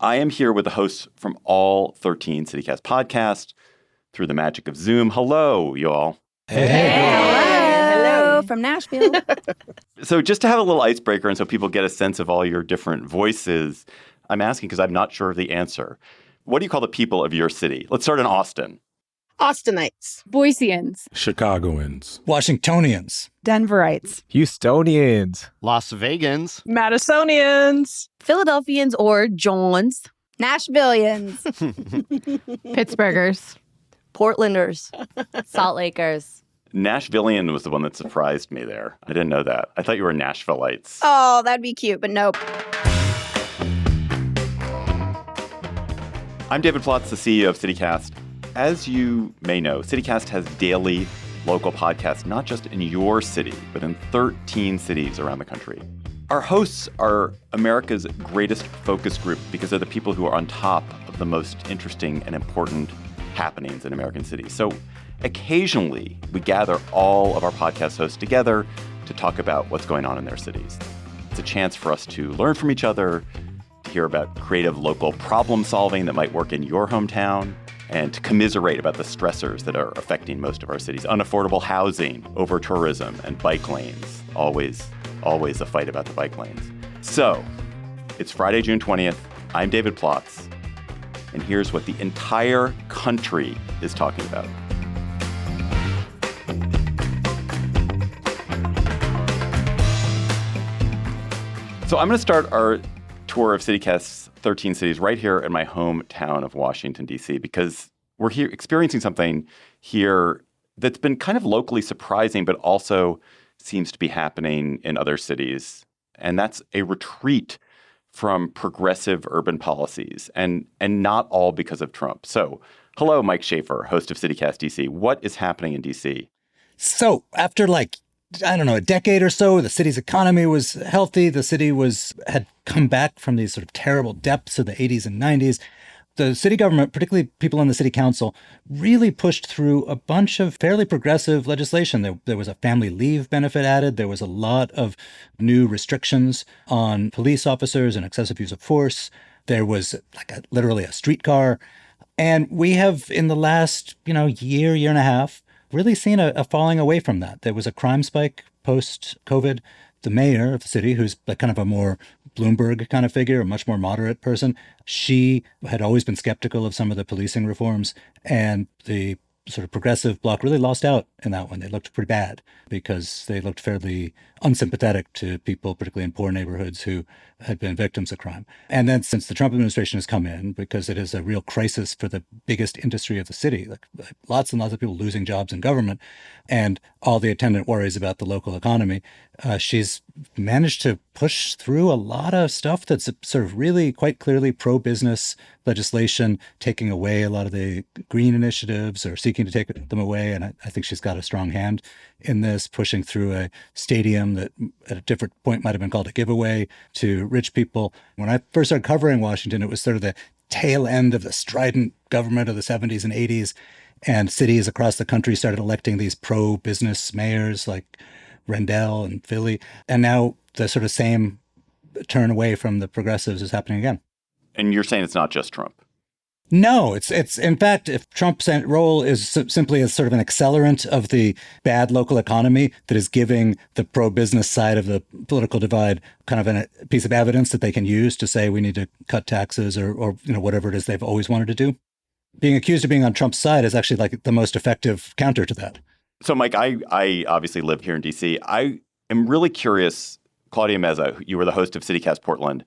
I am here with the hosts from all 13 CityCast podcasts through the magic of Zoom. Hello, y'all. Hello from Nashville. So just to have a little icebreaker and so people get a sense of all your different voices, I'm asking because I'm not sure of the answer. What do you call the people of your city? Let's start in Austin. Austinites. Boiseans. Chicagoans. Washingtonians. Denverites. Houstonians. Las Vegans. Madisonians. Philadelphians or Johns. Nashvillians. Pittsburghers. Portlanders. Salt Lakers. Nashvillian was the one that surprised me there. I didn't know that. I thought you were Nashvilleites. Oh, that'd be cute, but nope. I'm David Plotz, the CEO of CityCast. As you may know, CityCast has daily local podcasts, not just in your city, but in 13 cities around the country. Our hosts are America's greatest focus group because they're the people who are on top of the most interesting and important happenings in American cities. So occasionally, we gather all of our podcast hosts together to talk about what's going on in their cities. It's a chance for us to learn from each other, to hear about creative local problem solving that might work in your hometown, and to commiserate about the stressors that are affecting most of our cities. Unaffordable housing, over-tourism, and bike lanes. Always a fight about the bike lanes. So, it's Friday, June 20th. I'm David Plotz. And here's what the entire country is talking about. So I'm going to start our tour of CityCast's 13 cities right here in my hometown of Washington, D.C., because we're here experiencing something here that's been kind of locally surprising, but also seems to be happening in other cities. And that's a retreat from progressive urban policies, and not all because of Trump. So, hello, Mike Schaefer, host of CityCast DC. What is happening in DC? So after a decade or so, the city's economy was healthy. The city had come back from these sort of terrible depths of the 80s and 90s. The city government, particularly people in the city council, really pushed through a bunch of fairly progressive legislation. There was a family leave benefit added. There was a lot of new restrictions on police officers and excessive use of force. There was literally a streetcar. And we have, in the last, year and a half, really seen a falling away from that. There was a crime spike post-COVID. The mayor of the city, who's kind of a more Bloomberg kind of figure, a much more moderate person, she had always been skeptical of some of the policing reforms, and the sort of progressive bloc really lost out in that one. They looked pretty bad because they looked fairly unsympathetic to people, particularly in poor neighborhoods, who had been victims of crime. And then since the Trump administration has come in, because it is a real crisis for the biggest industry of the city, like lots and lots of people losing jobs in government, and all the attendant worries about the local economy, she's managed to push through a lot of stuff that's sort of really quite clearly pro-business legislation, taking away a lot of the green initiatives or seeking to take them away. And I think she's got a strong hand in this, pushing through a stadium that at a different point might have been called a giveaway to rich people. When I first started covering Washington, it was sort of the tail end of the strident government of the 70s and 80s. And cities across the country started electing these pro-business mayors like Rendell and Philly. And now the sort of same turn away from the progressives is happening again. And you're saying it's not just Trump? No, it's in fact, if Trump's role is simply as sort of an accelerant of the bad local economy that is giving the pro-business side of the political divide kind of a piece of evidence that they can use to say we need to cut taxes or whatever it is they've always wanted to do. Being accused of being on Trump's side is actually the most effective counter to that. So, Mike, I obviously live here in D.C. I am really curious, Claudia Meza, you were the host of CityCast Portland.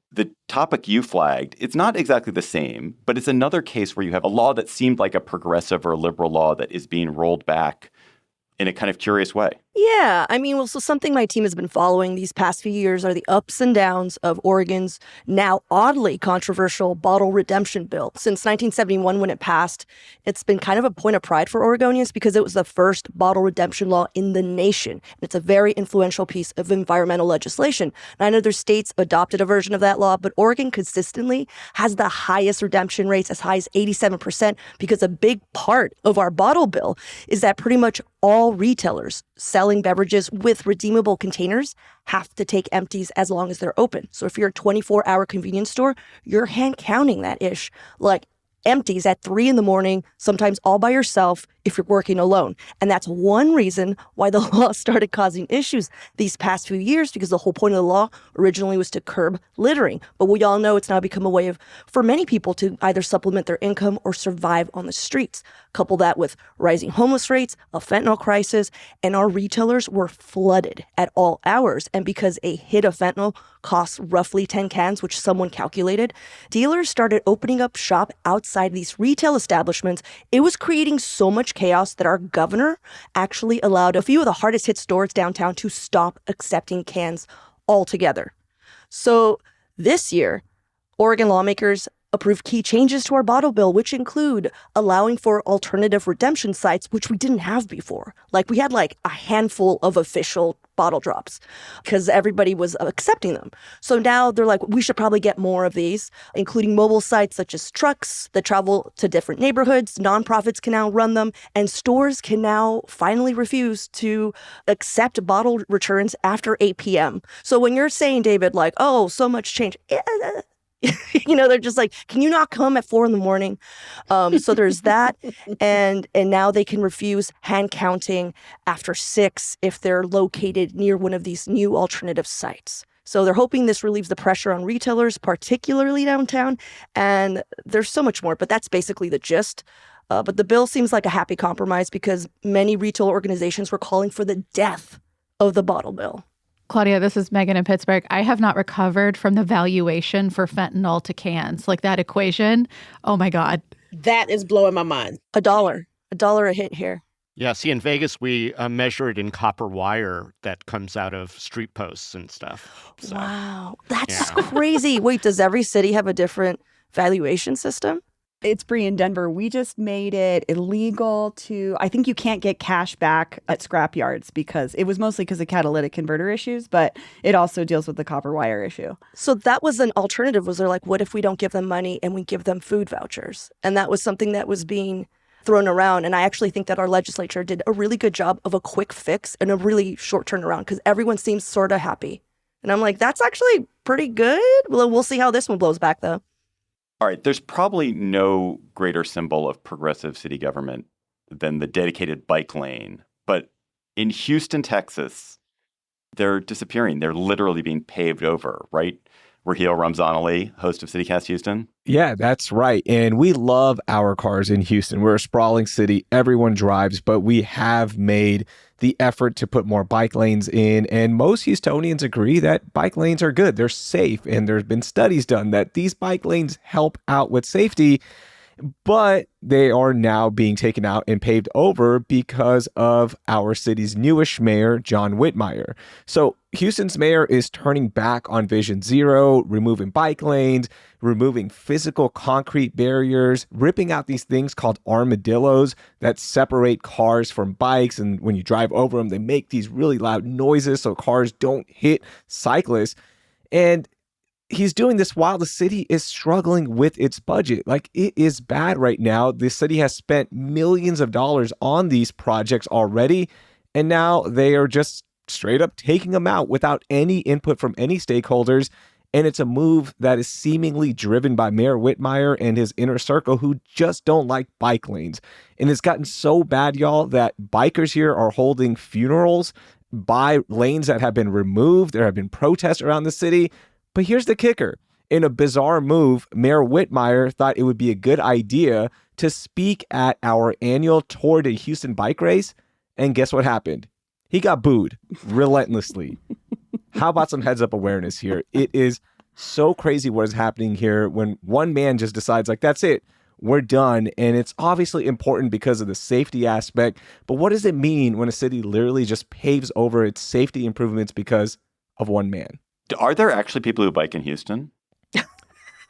The topic you flagged, it's not exactly the same, but it's another case where you have a law that seemed like a progressive or liberal law that is being rolled back in a kind of curious way. Yeah, so something my team has been following these past few years are the ups and downs of Oregon's now oddly controversial bottle redemption bill. Since 1971, when it passed, it's been kind of a point of pride for Oregonians because it was the first bottle redemption law in the nation. And it's a very influential piece of environmental legislation. 9 other states adopted a version of that law, but Oregon consistently has the highest redemption rates, as high as 87%, because a big part of our bottle bill is that pretty much all retailers selling beverages with redeemable containers have to take empties as long as they're open. So if you're a 24-hour convenience store, you're hand counting that ish. Like empties at 3 a.m, sometimes all by yourself if you're working alone. And that's one reason why the law started causing issues these past few years, because the whole point of the law originally was to curb littering. But we all know it's now become a way for many people to either supplement their income or survive on the streets. Couple that with rising homeless rates, a fentanyl crisis, and our retailers were flooded at all hours. And because a hit of fentanyl costs roughly 10 cans, which someone calculated, dealers started opening up shop outside these retail establishments. It was creating so much chaos that our governor actually allowed a few of the hardest hit stores downtown to stop accepting cans altogether. So this year, Oregon lawmakers approved key changes to our bottle bill, which include allowing for alternative redemption sites, which we didn't have before. Like we had like a handful of official bottle drops because everybody was accepting them. So now they're like, we should probably get more of these, including mobile sites such as trucks that travel to different neighborhoods. Nonprofits can now run them, and stores can now finally refuse to accept bottle returns after 8 p.m. So when you're saying, David, like, oh, so much change, they're just like, can you not come at 4 a.m? So there's that. And now they can refuse hand counting after 6 if they're located near one of these new alternative sites. So they're hoping this relieves the pressure on retailers, particularly downtown. And there's so much more, but that's basically the gist. But the bill seems like a happy compromise because many retail organizations were calling for the death of the bottle bill. Claudia, this is Megan in Pittsburgh. I have not recovered from the valuation for fentanyl to cans. Like that equation. Oh my God. That is blowing my mind. $1 a hit here. Yeah, see, in Vegas, we measure it in copper wire that comes out of street posts and stuff. So, wow. That's crazy. Wait, does every city have a different valuation system? It's Bree in Denver. We just made it illegal I think you can't get cash back at scrap yards because it was mostly because of catalytic converter issues, but it also deals with the copper wire issue. So that was an alternative. Was there like, what if we don't give them money and we give them food vouchers? And that was something that was being thrown around. And I actually think that our legislature did a really good job of a quick fix and a really short turnaround because everyone seems sort of happy. And I'm like, that's actually pretty good. Well, we'll see how this one blows back, though. All right, there's probably no greater symbol of progressive city government than the dedicated bike lane. But in Houston, Texas, they're disappearing. They're literally being paved over, right? Raheel Ramzan-Ali, host of CityCast Houston. Yeah, that's right. And we love our cars in Houston. We're a sprawling city. Everyone drives, but we have made the effort to put more bike lanes in. And most Houstonians agree that bike lanes are good. They're safe. And there's been studies done that these bike lanes help out with safety. But they are now being taken out and paved over because of our city's newish mayor, John Whitmire. So Houston's mayor is turning back on Vision Zero, removing bike lanes, removing physical concrete barriers, ripping out these things called armadillos that separate cars from bikes. And when you drive over them, they make these really loud noises so cars don't hit cyclists. And he's doing this while the city is struggling with its budget. Like, it is bad right now. The city has spent millions of dollars on these projects already, and now they are just straight up taking them out without any input from any stakeholders. And it's a move that is seemingly driven by Mayor Whitmire and his inner circle who just don't like bike lanes. And it's gotten so bad, y'all, that bikers here are holding funerals by lanes that have been removed. There have been protests around the city. But here's the kicker. In a bizarre move, Mayor Whitmire thought it would be a good idea to speak at our annual Tour de Houston bike race. And guess what happened? He got booed relentlessly. How about some heads up awareness here? It is so crazy what is happening here when one man just decides, like, that's it. We're done. And it's obviously important because of the safety aspect. But what does it mean when a city literally just paves over its safety improvements because of one man? Are there actually people who bike in Houston?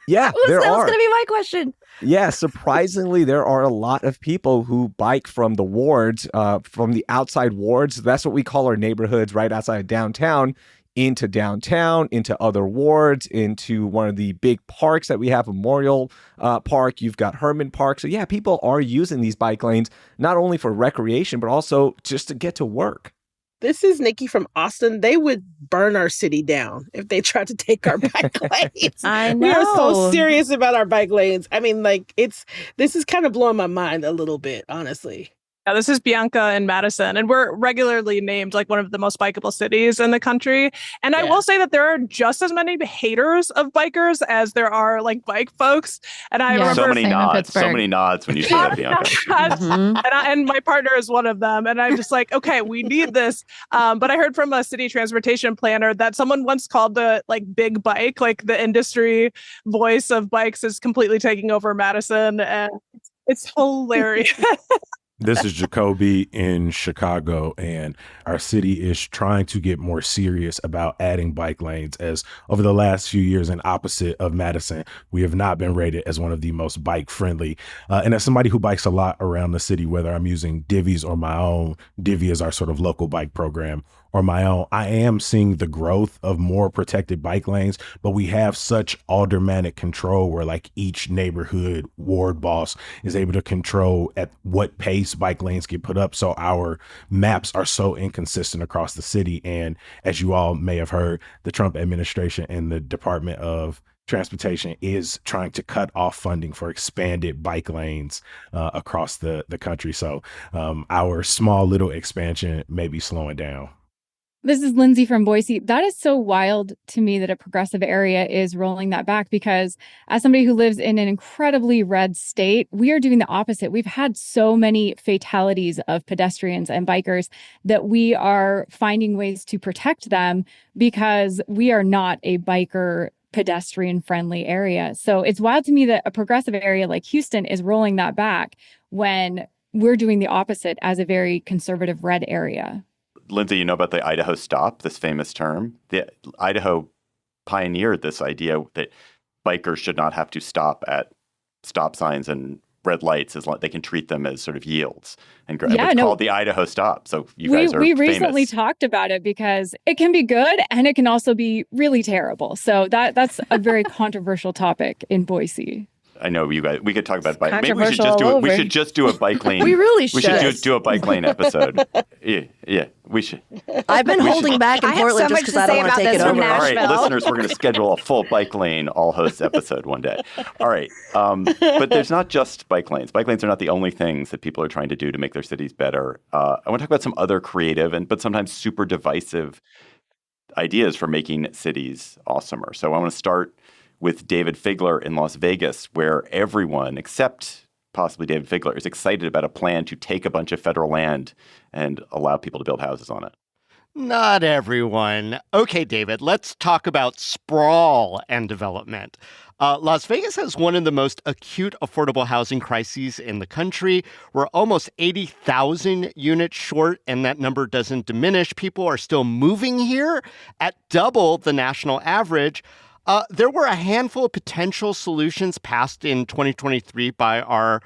Yeah, there That was are. going to be my question. Yeah, surprisingly, there are a lot of people who bike from the wards, from the outside wards. That's what we call our neighborhoods right outside downtown, into other wards, into one of the big parks that we have, Memorial Park. You've got Herman Park. So yeah, people are using these bike lanes, not only for recreation, but also just to get to work. This is Nikki from Austin. They would burn our city down if they tried to take our bike lanes. I know. We are so serious about our bike lanes. I mean, like, this is kind of blowing my mind a little bit, honestly. Yeah, this is Bianca in Madison, and we're regularly named like one of the most bikeable cities in the country. And I will say that there are just as many haters of bikers as there are like bike folks. And I remember so many nods when you say that, Bianca. And my partner is one of them. And I'm just like, okay, we need this. But I heard from a city transportation planner that someone once called the like big bike, like the industry voice of bikes is completely taking over Madison. And it's hilarious. This is Jacoby in Chicago, and our city is trying to get more serious about adding bike lanes, as over the last few years, and opposite of Madison, we have not been rated as one of the most bike friendly. And as somebody who bikes a lot around the city, whether I'm using Divvies or my own, Divvy is our sort of local bike program, or my own, I am seeing the growth of more protected bike lanes, but we have such aldermanic control where like each neighborhood ward boss is able to control at what pace bike lanes get put up. So our maps are so inconsistent across the city. And as you all may have heard, the Trump administration and the Department of Transportation is trying to cut off funding for expanded bike lanes across the country. So our small little expansion may be slowing down. This is Lindsay from Boise. That is so wild to me that a progressive area is rolling that back, because as somebody who lives in an incredibly red state, we are doing the opposite. We've had so many fatalities of pedestrians and bikers that we are finding ways to protect them because we are not a biker pedestrian friendly area. So it's wild to me that a progressive area like Houston is rolling that back when we're doing the opposite as a very conservative red area. Lindsay, you know about the Idaho stop, this famous term? The Idaho pioneered this idea that bikers should not have to stop at stop signs and red lights, as they can treat them as sort of yields. And it's called the Idaho stop. So you guys are we famous. recently talked about it because it can be good and it can also be really terrible. So that's a very controversial topic in Boise. I know you guys. We could talk about bike. Maybe we should just do a bike lane. We really should. We should do a bike lane episode. Yeah, we should. I've been holding back in Portland just because I don't want to take it over. All right, listeners, we're going to schedule a full bike lane all hosts episode one day. All right, but there's not just bike lanes. Bike lanes are not the only things that people are trying to do to make their cities better. I want to talk about some other creative but sometimes super divisive ideas for making cities awesomer. So I want to start with David Figler in Las Vegas, where everyone, except possibly David Figler, is excited about a plan to take a bunch of federal land and allow people to build houses on it. Not everyone. Okay, David, let's talk about sprawl and development. Las Vegas has one of the most acute affordable housing crises in the country. We're almost 80,000 units short, and that number doesn't diminish. People are still moving here at double the national average. There were a handful of potential solutions passed in 2023 by our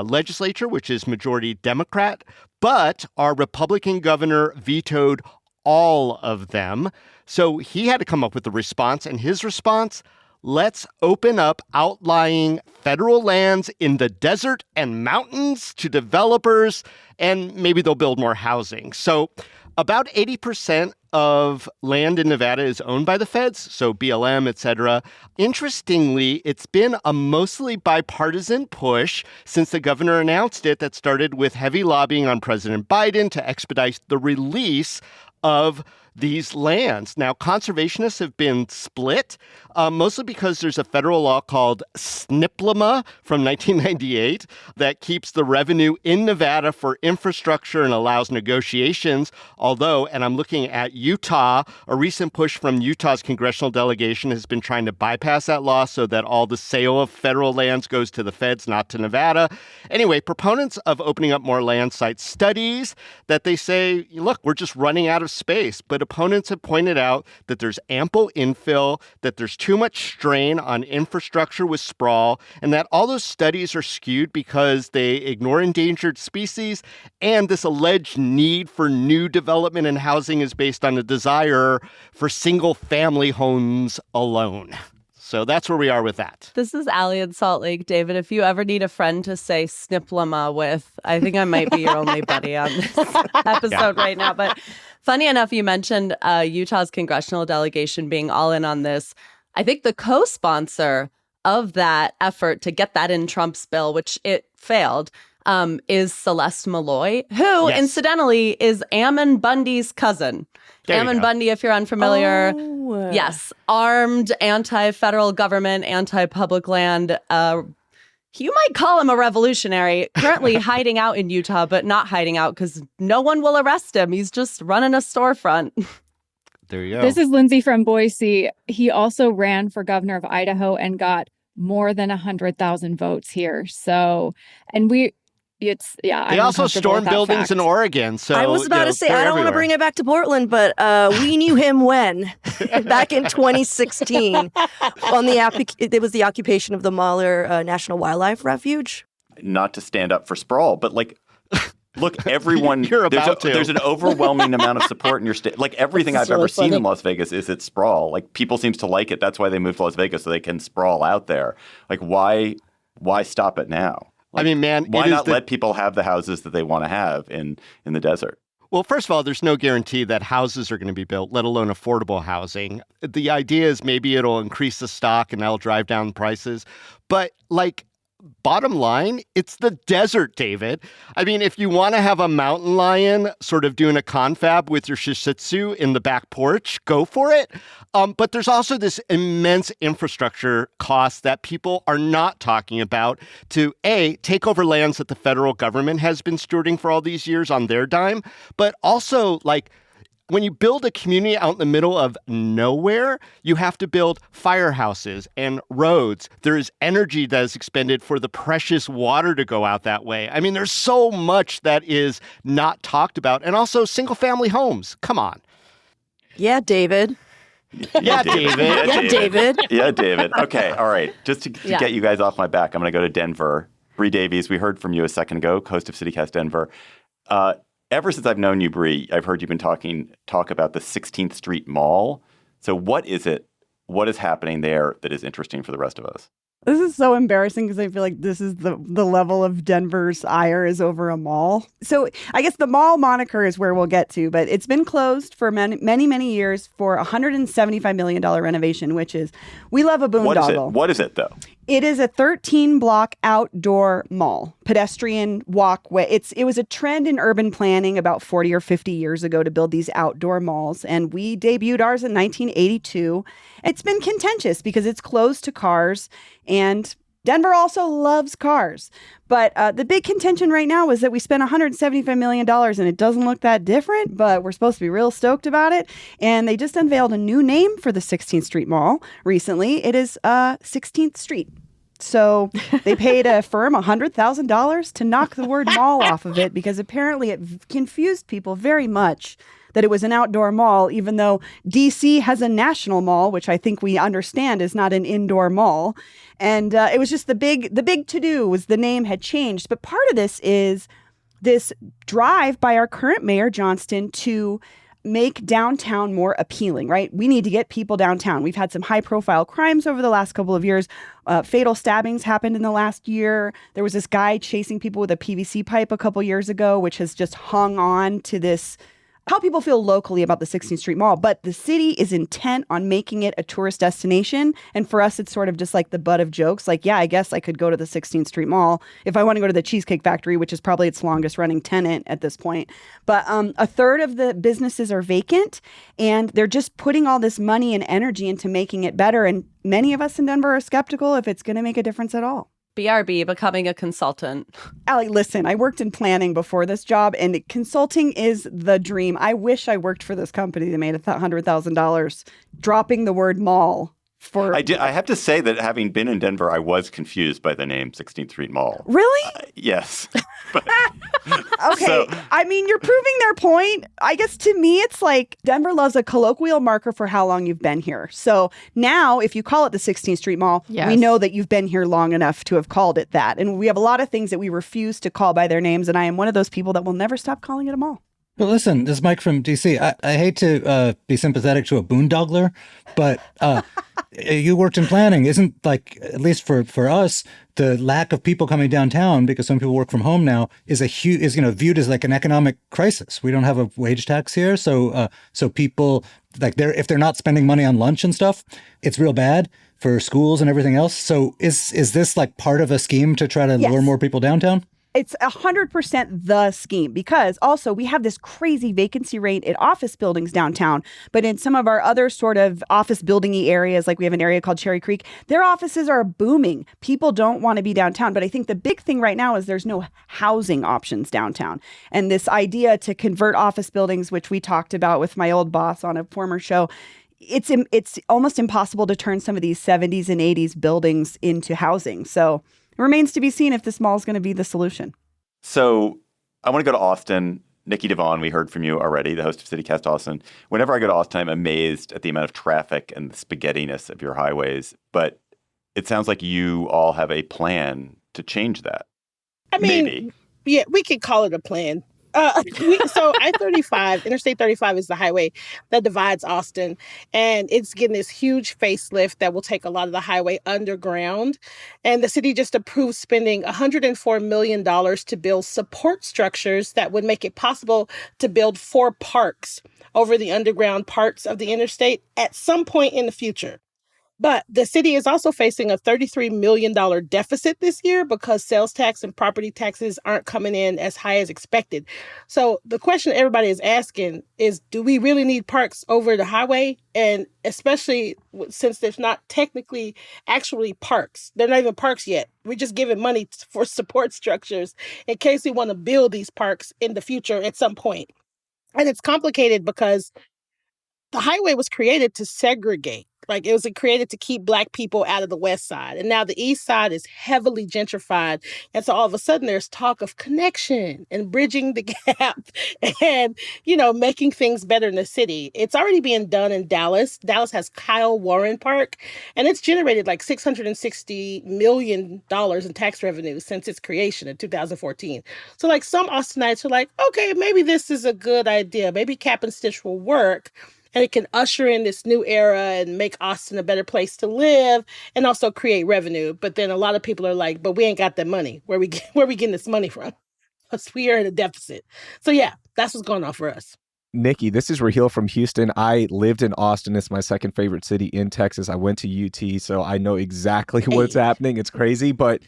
legislature, which is majority Democrat, but our Republican governor vetoed all of them. So he had to come up with a response, and his response: let's open up outlying federal lands in the desert and mountains to developers, and maybe they'll build more housing. So about 80% of land in Nevada is owned by the feds, so BLM, et cetera. Interestingly, it's been a mostly bipartisan push since the governor announced it, that started with heavy lobbying on President Biden to expedite the release of these lands. Now, conservationists have been split, mostly because there's a federal law called SNPLMA from 1998 that keeps the revenue in Nevada for infrastructure and allows negotiations. Although, and I'm looking at Utah, a recent push from Utah's congressional delegation has been trying to bypass that law so that all the sale of federal lands goes to the feds, not to Nevada. Anyway, proponents of opening up more land cite studies that they say, look, we're just running out of space. But opponents have pointed out that there's ample infill, that there's too much strain on infrastructure with sprawl, and that all those studies are skewed because they ignore endangered species, and this alleged need for new development and housing is based on a desire for single-family homes alone. So that's where we are with that. This is Allie in Salt Lake. David, if you ever need a friend to say SNPLMA with, I think I might be your only buddy on this episode right now. But Funny enough, you mentioned Utah's congressional delegation being all in on this. I think the co-sponsor of that effort to get that in Trump's bill, which it failed, is Celeste Malloy, who, incidentally, is Ammon Bundy's cousin. Ammon Bundy, if you're unfamiliar, yes, armed, anti-federal government, anti-public land. You might call him a revolutionary, currently hiding out in Utah, but not hiding out because no one will arrest him. He's just running a storefront. There you go. This is Lindsay from Boise. He also ran for governor of Idaho and got more than 100,000 votes here. So, and they also stormed buildings in Oregon. So I was about to say, I don't want to bring it back to Portland, but we knew him when? Back in 2016 it was the occupation of the Mahler National Wildlife Refuge. Not to stand up for sprawl, but like, look, everyone, there's an overwhelming amount of support in your state. Like everything I've ever seen in Las Vegas is it's sprawl. Like people seems to like it. That's why they moved to Las Vegas so they can sprawl out there. Like why stop it now? Like, I mean, man, why not let people have the houses that they want to have in the desert? Well, first of all, there's no guarantee that houses are going to be built, let alone affordable housing. The idea is maybe it'll increase the stock and that'll drive down prices. But like, bottom line, it's the desert, David. I mean, if you want to have a mountain lion sort of doing a confab with your shih tzu in the back porch, go for it. But there's also this immense infrastructure cost that people are not talking about to, A, take over lands that the federal government has been stewarding for all these years on their dime, but also, like, when you build a community out in the middle of nowhere, you have to build firehouses and roads. There is energy that is expended for the precious water to go out that way. I mean, there's so much that is not talked about. And also single-family homes. Come on. Yeah, David. Yeah, David. Yeah, David. Yeah, David. Okay, all right. Just to get you guys off my back, I'm going to go to Denver. Bree Davies, we heard from you a second ago, host of CityCast Denver. Ever since I've known you, Bree, I've heard you've been talk about the 16th Street Mall. So what is it? What is happening there that is interesting for the rest of us? This is so embarrassing because I feel like this is the level of Denver's ire is over a mall. So I guess the mall moniker is where we'll get to, but it's been closed for many years for a $175 million renovation, which is, we love a boondoggle. What is it, though? It is a 13-block outdoor mall, pedestrian walkway. It was a trend in urban planning about 40 or 50 years ago to build these outdoor malls, and we debuted ours in 1982. It's been contentious because it's closed to cars, and Denver also loves cars. But the big contention right now is that we spent $175 million and it doesn't look that different, but we're supposed to be real stoked about it. And they just unveiled a new name for the 16th Street Mall recently. It is 16th Street. So they paid a firm $100,000 to knock the word mall off of it because apparently it confused people very much that it was an outdoor mall, even though DC has a national mall, which I think we understand is not an indoor mall. And it was just the big to-do was the name had changed. But part of this is this drive by our current mayor, Johnston, to make downtown more appealing, right? We need to get people downtown. We've had some high-profile crimes over the last couple of years. Fatal stabbings happened in the last year. There was this guy chasing people with a PVC pipe a couple years ago, which has just hung on to this, how people feel locally about the 16th Street Mall. But the city is intent on making it a tourist destination. And for us, it's sort of just like the butt of jokes. Like, yeah, I guess I could go to the 16th Street Mall if I want to go to the Cheesecake Factory, which is probably its longest running tenant at this point. But a third of the businesses are vacant, and they're just putting all this money and energy into making it better. And many of us in Denver are skeptical if it's going to make a difference at all. BRB, becoming a consultant. Allie, listen, I worked in planning before this job, and consulting is the dream. I wish I worked for this company that made $100,000 dropping the word mall. I have to say that having been in Denver, I was confused by the name 16th Street Mall. Really? Yes. Okay. So, I mean, you're proving their point. I guess to me, it's like Denver loves a colloquial marker for how long you've been here. So now if you call it the 16th Street Mall, we know that you've been here long enough to have called it that. And we have a lot of things that we refuse to call by their names. And I am one of those people that will never stop calling it a mall. But listen, this is Mike from DC. I hate to be sympathetic to a boondoggler, but you worked in planning. Isn't like, at least for us, the lack of people coming downtown because some people work from home now is viewed as like an economic crisis. We don't have a wage tax here, so people like if they're not spending money on lunch and stuff, it's real bad for schools and everything else. So is this like part of a scheme to try to lure more people downtown? It's 100% the scheme, because also we have this crazy vacancy rate in office buildings downtown. But in some of our other sort of office building-y areas, like we have an area called Cherry Creek, their offices are booming. People don't want to be downtown. But I think the big thing right now is there's no housing options downtown. And this idea to convert office buildings, which we talked about with my old boss on a former show, it's almost impossible to turn some of these 70s and 80s buildings into housing. So it remains to be seen if this mall is going to be the solution. So I want to go to Austin. Nikki Devon, we heard from you already, the host of CityCast Austin. Whenever I go to Austin, I'm amazed at the amount of traffic and the spaghettiness of your highways. But it sounds like you all have a plan to change that. I mean, maybe. Yeah, we could call it a plan. So I-35, Interstate 35 is the highway that divides Austin, and it's getting this huge facelift that will take a lot of the highway underground. And the city just approved spending $104 million to build support structures that would make it possible to build 4 parks over the underground parts of the interstate at some point in the future. But the city is also facing a $33 million deficit this year because sales tax and property taxes aren't coming in as high as expected. So the question everybody is asking is, do we really need parks over the highway? And especially since there's not technically actually parks. They're not even parks yet. We're just giving money for support structures in case we want to build these parks in the future at some point. And it's complicated because the highway was created to segregate. Like, it was created to keep Black people out of the West Side. And now the East Side is heavily gentrified. And so all of a sudden there's talk of connection and bridging the gap and, making things better in the city. It's already being done in Dallas. Dallas has Kyle Warren Park, and it's generated like $660 million in tax revenue since its creation in 2014. So like some Austinites are like, okay, maybe this is a good idea. Maybe Cap and Stitch will work. And it can usher in this new era and make Austin a better place to live and also create revenue. But then a lot of people are like, but we ain't got that money. Where we getting this money from? Because we are in a deficit. So yeah, that's what's going on for us. Nikki, this is Raheel from Houston. I lived in Austin. It's my second favorite city in Texas. I went to UT, so I know exactly what's happening. It's crazy, but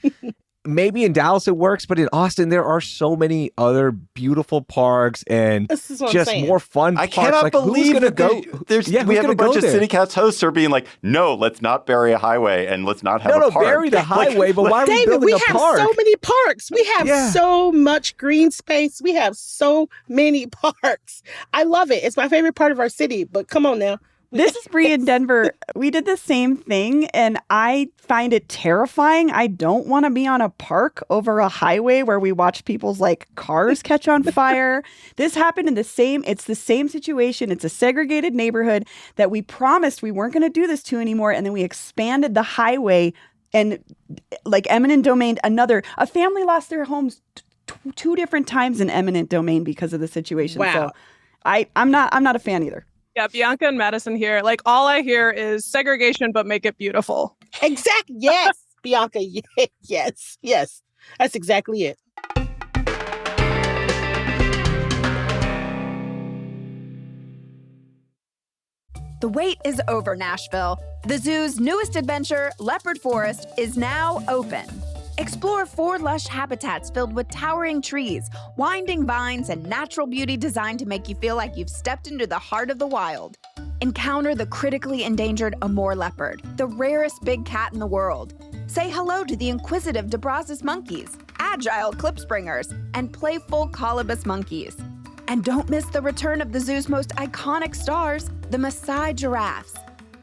maybe in Dallas it works, but in Austin there are so many other beautiful parks and just more fun parks. I cannot believe who's gonna we have a bunch of CityCast hosts who are being like, no, let's not bury a highway and let's not have a park. Bury the highway, but why are we David, building a park? We have so many parks. We have so much green space. We have so many parks. I love it. It's my favorite part of our city, but come on now. This is Bree in Denver. We did the same thing, and I find it terrifying. I don't want to be on a park over a highway where we watch people's cars catch on fire. This happened it's the same situation. It's a segregated neighborhood that we promised we weren't going to do this to anymore, and then we expanded the highway, and eminent domain, a family lost their homes 2 different times in eminent domain because of the situation. Wow. So I'm not a fan either. Yeah, Bianca and Madison here. All I hear is segregation, but make it beautiful. Exactly. Yes, Bianca. Yes. That's exactly it. The wait is over, Nashville. The zoo's newest adventure, Leopard Forest, is now open. Explore 4 lush habitats filled with towering trees, winding vines, and natural beauty designed to make you feel like you've stepped into the heart of the wild. Encounter the critically endangered Amur leopard, the rarest big cat in the world. Say hello to the inquisitive DeBrazos monkeys, agile klipspringers, and playful colobus monkeys. And don't miss the return of the zoo's most iconic stars, the Maasai giraffes.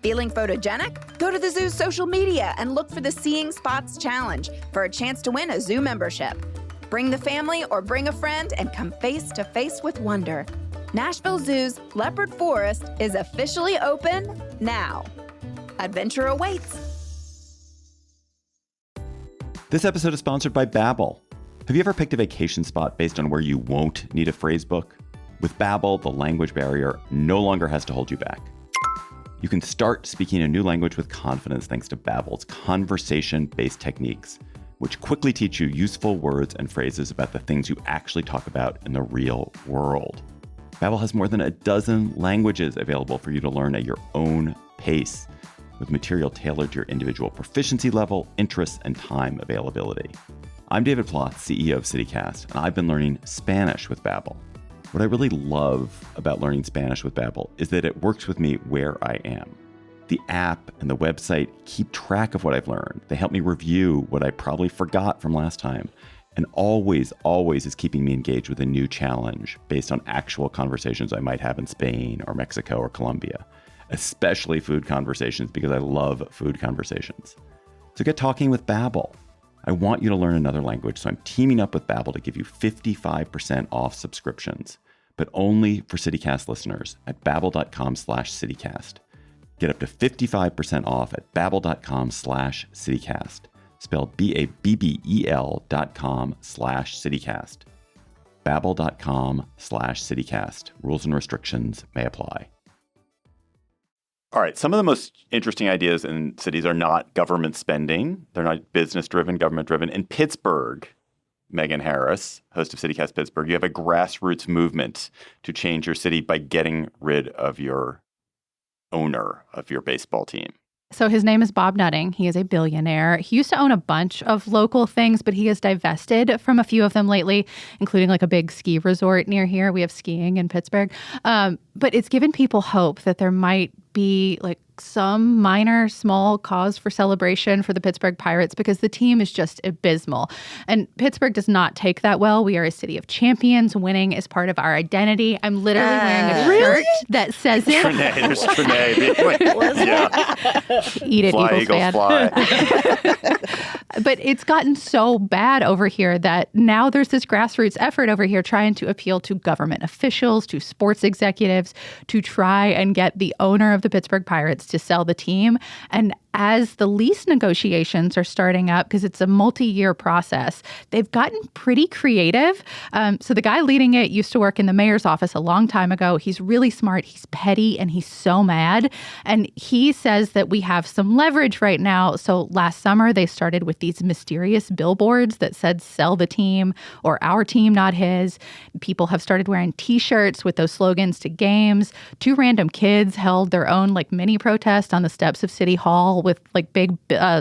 Feeling photogenic? Go to the zoo's social media and look for the Seeing Spots Challenge for a chance to win a zoo membership. Bring the family or bring a friend and come face to face with wonder. Nashville Zoo's Leopard Forest is officially open now. Adventure awaits. This episode is sponsored by Babbel. Have you ever picked a vacation spot based on where you won't need a phrase book? With Babbel, the language barrier no longer has to hold you back. You can start speaking a new language with confidence thanks to Babbel's conversation-based techniques, which quickly teach you useful words and phrases about the things you actually talk about in the real world. Babbel has more than a dozen languages available for you to learn at your own pace, with material tailored to your individual proficiency level, interests, and time availability. I'm David Plotz, CEO of CityCast, and I've been learning Spanish with Babbel. What I really love about learning Spanish with Babbel is that it works with me where I am. The app and the website keep track of what I've learned. They help me review what I probably forgot from last time, and always is keeping me engaged with a new challenge based on actual conversations I might have in Spain or Mexico or Colombia, especially food conversations because I love food conversations. So get talking with Babbel. I want you to learn another language, so I'm teaming up with Babbel to give you 55% off subscriptions, but only for CityCast listeners at babbel.com/CityCast. Get up to 55% off at babbel.com/CityCast, spelled BABBEL.com/CityCast. Babbel.com/CityCast. Rules and restrictions may apply. All right. Some of the most interesting ideas in cities are not government spending. They're not business-driven, government-driven. In Pittsburgh, Megan Harris, host of CityCast Pittsburgh, you have a grassroots movement to change your city by getting rid of your owner of your baseball team. So his name is Bob Nutting. He is a billionaire. He used to own a bunch of local things, but he has divested from a few of them lately, including like a big ski resort near here. We have skiing in Pittsburgh. But it's given people hope that there might be like some minor, small cause for celebration for the Pittsburgh Pirates because the team is just abysmal. And Pittsburgh does not take that well. We are a city of champions. Winning is part of our identity. I'm literally wearing a shirt that says it. Trinae, there's Trinae. Yeah. Eat it, fly, Eagles fan. fly. But it's gotten so bad over here that now there's this grassroots effort over here trying to appeal to government officials, to sports executives, to try and get the owner of the Pittsburgh Pirates to sell the team. And as the lease negotiations are starting up, because it's a multi-year process, they've gotten pretty creative. So the guy leading it used to work in the mayor's office a long time ago. He's really smart. He's petty and he's so mad. And he says that we have some leverage right now. So last summer, they started with these mysterious billboards that said sell the team or our team, not his. People have started wearing T-shirts with those slogans to games. 2 random kids held their own like mini protest on the steps of City Hall with like big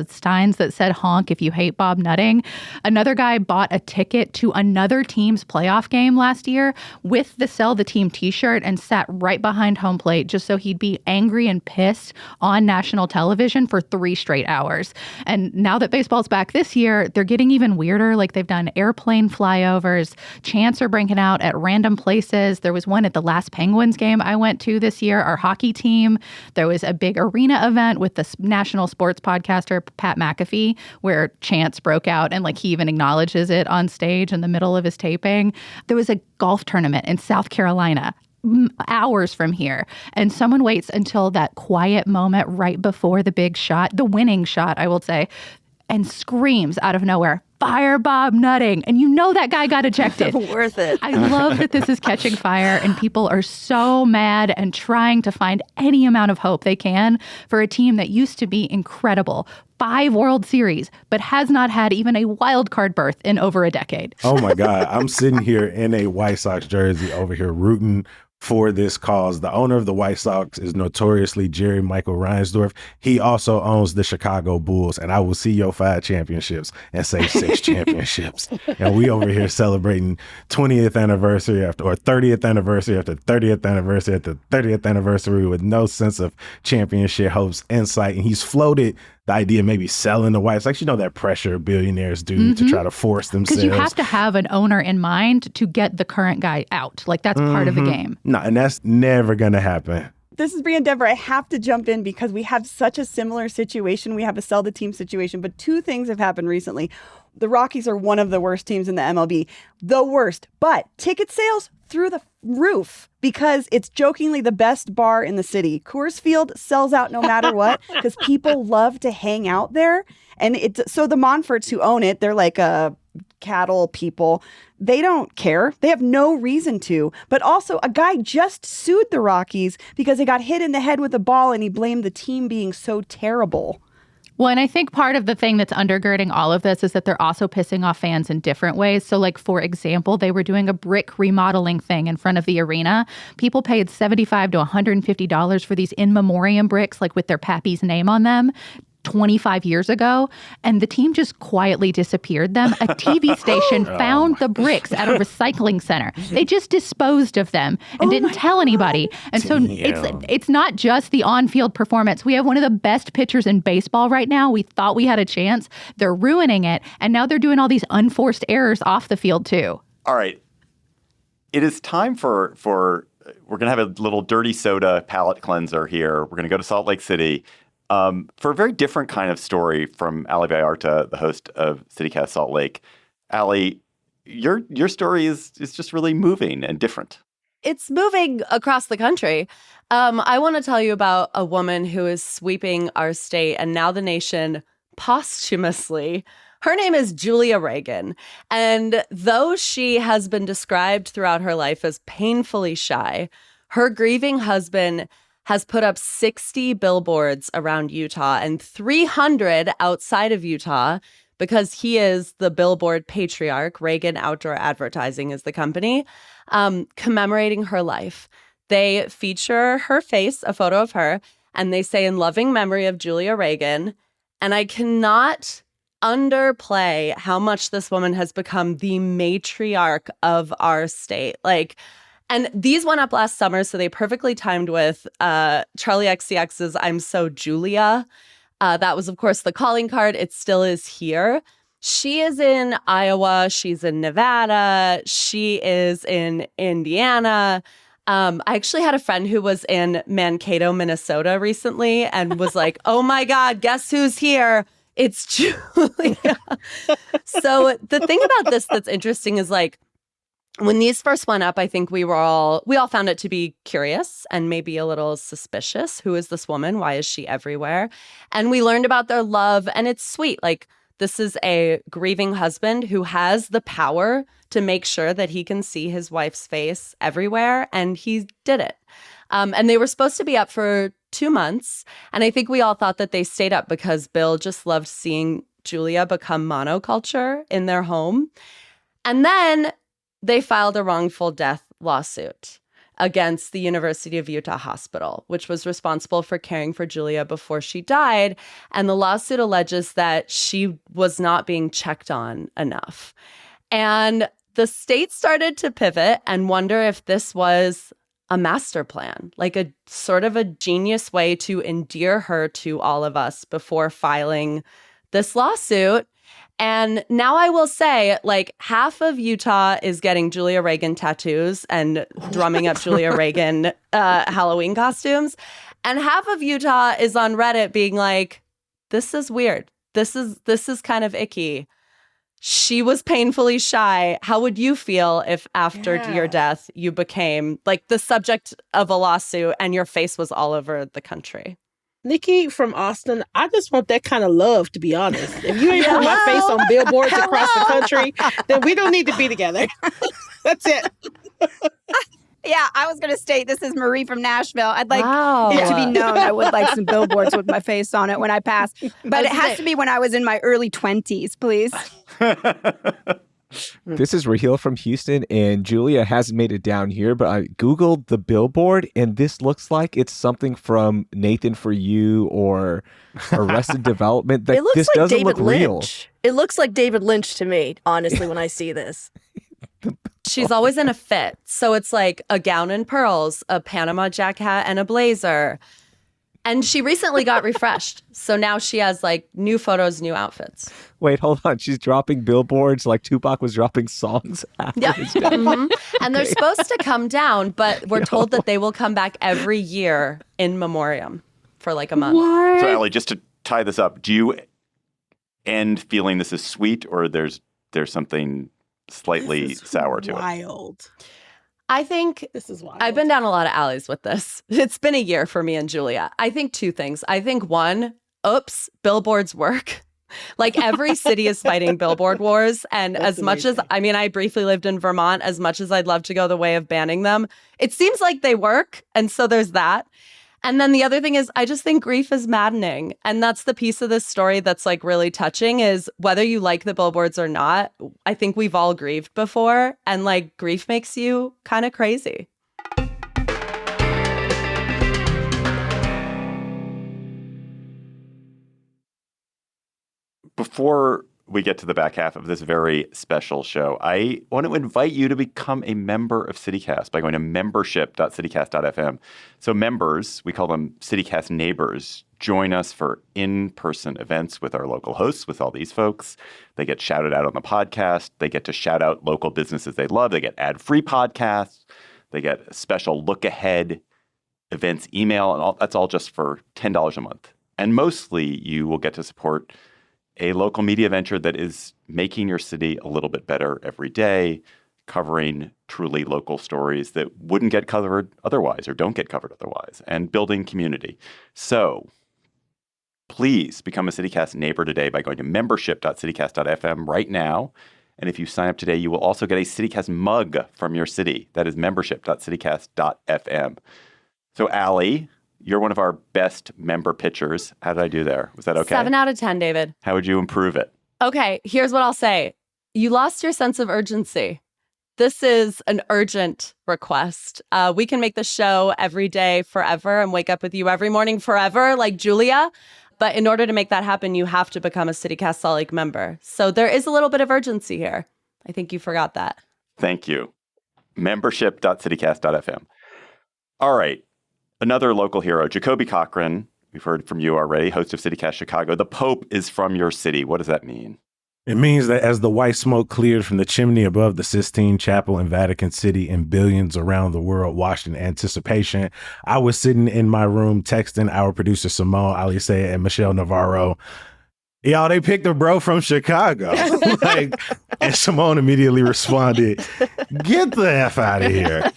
steins that said honk if you hate Bob Nutting. Another guy bought a ticket to another team's playoff game last year with the sell the team T-shirt and sat right behind home plate just so he'd be angry and pissed on national television for 3 straight hours. And now that baseball's back this year, they're getting even weirder. Like they've done airplane flyovers. Chants are breaking out at random places. There was one at the last Penguins game I went to this year, our hockey team. There was a big arena event with the national sports podcaster Pat McAfee where chants broke out and like he even acknowledges it on stage in the middle of his taping. There was a golf tournament in South Carolina hours from here. And someone waits until that quiet moment right before the big shot, the winning shot, I will say, and screams out of nowhere, "Fire Bob Nutting." And you know that guy got ejected. Worth it. I love that this is catching fire and people are so mad and trying to find any amount of hope they can for a team that used to be incredible. 5 World Series, but has not had even a wild card berth in over a decade. Oh my God. I'm sitting here in a White Sox jersey over here rooting for this cause. The owner of the White Sox is notoriously Jerry Michael Reinsdorf. He also owns the Chicago Bulls, and I will see your 5 championships and say 6 championships. And we over here celebrating 20th anniversary after, or 30th anniversary after 30th anniversary after 30th anniversary with no sense of championship hopes in sight. And he's floated the idea of maybe selling the White Sox. You know that pressure billionaires do to try to force themselves. Because you have to have an owner in mind to get the current guy out. Like that's part of the game. No, and that's never going to happen. This is Brianne Denver. I have to jump in because we have such a similar situation. We have a sell the team situation, but 2 things have happened recently. The Rockies are one of the worst teams in the MLB, the worst, but ticket sales through the roof because it's jokingly the best bar in the city. Coors Field sells out no matter what because people love to hang out there. And it's so the Monforts who own it, they're like a cattle people. They don't care. They have no reason to. But also, a guy just sued the Rockies because he got hit in the head with a ball and he blamed the team being so terrible. Well, and I think part of the thing that's undergirding all of this is that they're also pissing off fans in different ways. So, like, for example, they were doing a brick remodeling thing in front of the arena. People paid $75 to $150 for these in memoriam bricks, like with their pappy's name on them, 25 years ago, and the team just quietly disappeared them. A TV station found the bricks at a recycling center. They just disposed of them and didn't tell anybody. And so it's not just the on-field performance. We have one of the best pitchers in baseball right now. We thought we had a chance. They're ruining it, and now they're doing all these unforced errors off the field too. All right. It is time for we're going to have a little dirty soda palate cleanser here. We're going to go to Salt Lake City. For a very different kind of story from Ali Vallarta, the host of CityCast Salt Lake. Ali, your story is just really moving and different. It's moving across the country. I want to tell you about a woman who is sweeping our state and now the nation posthumously. Her name is Julia Reagan. And though she has been described throughout her life as painfully shy, her grieving husband has put up 60 billboards around Utah and 300 outside of Utah because he is the billboard patriarch. Reagan Outdoor Advertising is the company, commemorating her life. They feature her face, a photo of her, and they say, "In loving memory of Julia Reagan." And I cannot underplay how much this woman has become the matriarch of our state. And these went up last summer, so they perfectly timed with Charlie XCX's I'm So Julia. That was, of course, the calling card. It still is here. She is in Iowa. She's in Nevada. She is in Indiana. I actually had a friend who was in Mankato, Minnesota recently and was like, oh, my God, guess who's here? It's Julia. So the thing about this that's interesting is when these first went up, I think we all found it to be curious and maybe a little suspicious. Who is this woman? Why is she everywhere? And we learned about their love, and it's sweet. This is a grieving husband who has the power to make sure that he can see his wife's face everywhere, and he did it. And they were supposed to be up for 2 months, and I think we all thought that they stayed up because Bill just loved seeing Julia become monoculture in their home. And then they filed a wrongful death lawsuit against the University of Utah Hospital, which was responsible for caring for Julia before she died. And the lawsuit alleges that she was not being checked on enough. And the state started to pivot and wonder if this was a master plan, a sort of a genius way to endear her to all of us before filing this lawsuit. And now I will say, half of Utah is getting Julia Reagan tattoos and drumming up Julia Reagan Halloween costumes. And half of Utah is on Reddit being like, this is weird. This is kind of icky. She was painfully shy. How would you feel if after your death you became the subject of a lawsuit and your face was all over the country? Nikki from Austin, I just want that kind of love, to be honest. If you ain't put my face on billboards across the country, then we don't need to be together. That's it. Yeah, I was going to state this is Marie from Nashville. I'd like it to be known I would like some billboards with my face on it when I pass. But it has to be when I was in my early 20s, please. This is Raheel from Houston, and Julia hasn't made it down here, but I Googled the billboard, and this looks like it's something from Nathan For You or Arrested Development. It looks this like doesn't David look real. Lynch. It looks like David Lynch to me, honestly, when I see this. She's always in a fit. So it's a gown and pearls, a Panama jacket and a blazer. And she recently got refreshed. So now she has new photos, new outfits. Wait, hold on. She's dropping billboards like Tupac was dropping songs after his death. Mm-hmm. And they're supposed to come down, but we're told that they will come back every year in memoriam for a month. What? So, Allie, just to tie this up, do you end feeling this is sweet, or there's something slightly sour to it? Wild. I think This is wild. I've been down a lot of alleys with this. It's been a year for me and Julia. I think two things. I think one, oops, billboards work. Like every city is fighting billboard wars. And That's as much as, amazing. I mean, I briefly lived in Vermont, as much as I'd love to go the way of banning them, it seems like they work. And so there's that. And then the other thing is, I just think grief is maddening. And that's the piece of this story that's like really touching is whether you like the billboards or not, I think we've all grieved before. And like grief makes you kind of crazy. Before we get to the back half of this very special show, I want to invite you to become a member of CityCast by going to membership.citycast.fm. So members, we call them CityCast neighbors, join us for in-person events with our local hosts, with all these folks. They get shouted out on the podcast. They get to shout out local businesses they love. They get ad-free podcasts. They get a special look-ahead events email, and all that's all just for $10 a month. And mostly you will get to support a local media venture that is making your city a little bit better every day, covering truly local stories that wouldn't get covered otherwise or don't get covered otherwise, and building community. So please become a CityCast neighbor today by going to membership.citycast.fm right now. And if you sign up today, you will also get a CityCast mug from your city. That is membership.citycast.fm. So Allie, you're one of our best member pitchers. How did I do there? Was that okay? 7 out of 10, David. How would you improve it? Okay, here's what I'll say. You lost your sense of urgency. This is an urgent request. We can make the show every day forever and wake up with you every morning forever, like Julia. But in order to make that happen, you have to become a CityCast Salt Lake member. So there is a little bit of urgency here. I think you forgot that. Thank you. Membership.citycast.fm. All right. Another local hero, Jacoby Cochran. We've heard from you already, host of CityCast Chicago. The Pope is from your city. What does that mean? It means that as the white smoke cleared from the chimney above the Sistine Chapel in Vatican City and billions around the world watched in anticipation, I was sitting in my room texting our producer Simone Alisea and Michelle Navarro. Y'all, they picked a bro from Chicago. And Simone immediately responded, "Get the F out of here."